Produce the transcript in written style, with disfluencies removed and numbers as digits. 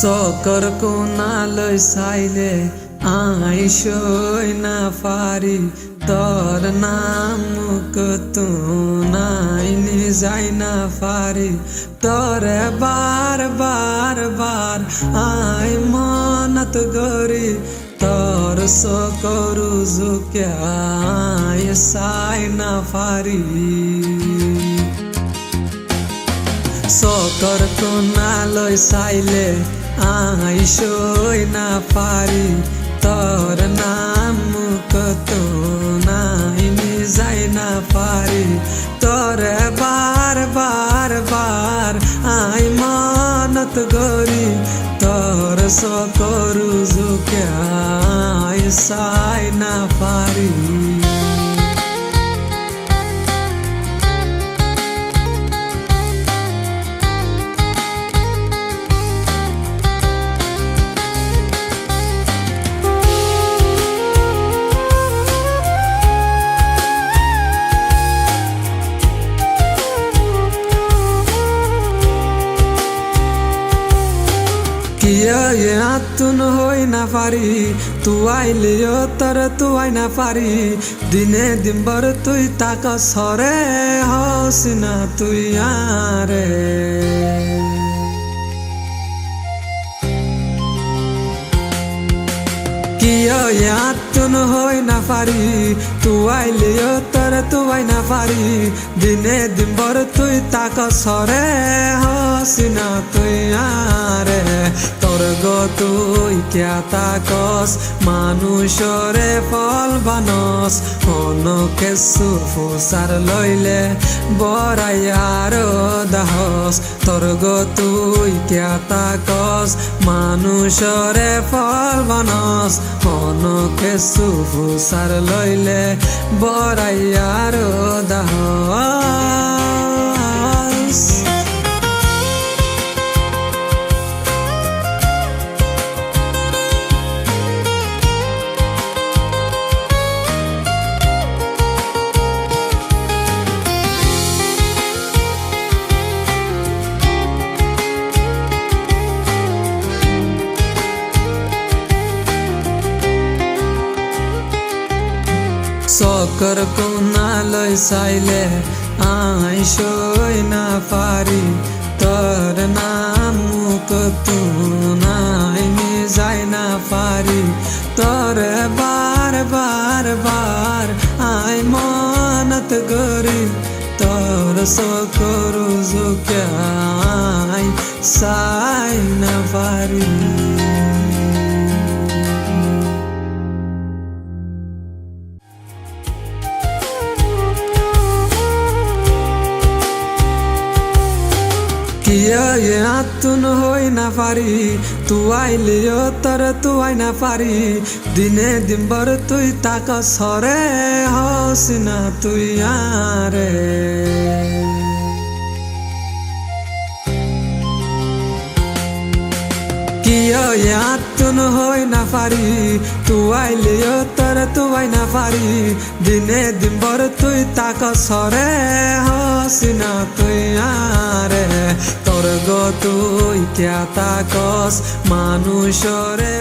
চকৰ কোণালৈ চাইলে আইসই না পারি তোর নাম কতো নাইনি যাই না পারি তোরে বার বার বার আই মনত গরি তোর চকৰু জুকিয়াই চাই না পারি চকৰ কোণালৈ চাইলে আইসই না পারি তোর নাম কতো নাইনি যাই না পারি তোরে বার বার বার আই মনত গরি তোর চকৰু জুকিয়াই চাই না পারি তুন হই না পারি তুই আইলিও তোর তুই না পারি দিনে দিনভর তুই তাক সরে হস না তুই আরে তুন হই না পারি তুই আইলিও তোর তুই না পারি দিনে দিনভর তুই তাক সরে হস না তুই আরে তোর গো তুই ক্যা তাকস মানুষরে ফল বানস অনকে সুফুসার লইলে বরাইয়ার দাহস তোর গো তুই ক্যা তাকস মানুষরে ফল বানস অনকে সুফুসার লইলে বরাইয়ার দাহস চকৰ কোণালৈ চাইলে আইসই না পারি তোর নাম কতো নাইনি যাই না পারি তোরে বার বার বার আই মনত গরি তোর চকৰু জুকিয়াই চাই না পারি তুন হই না পারি তুই আইলিও তোর তুই না পারি দিনে দিনভর তুই তাক সরে হস না তুই আরে তুন হই না পারি তুই আইলিও তোর তুই না পারি দিনে দিনভর তুই তাক সরে হস না তুই আরে তোর গো তুই ক্যা তাকস মানুষরে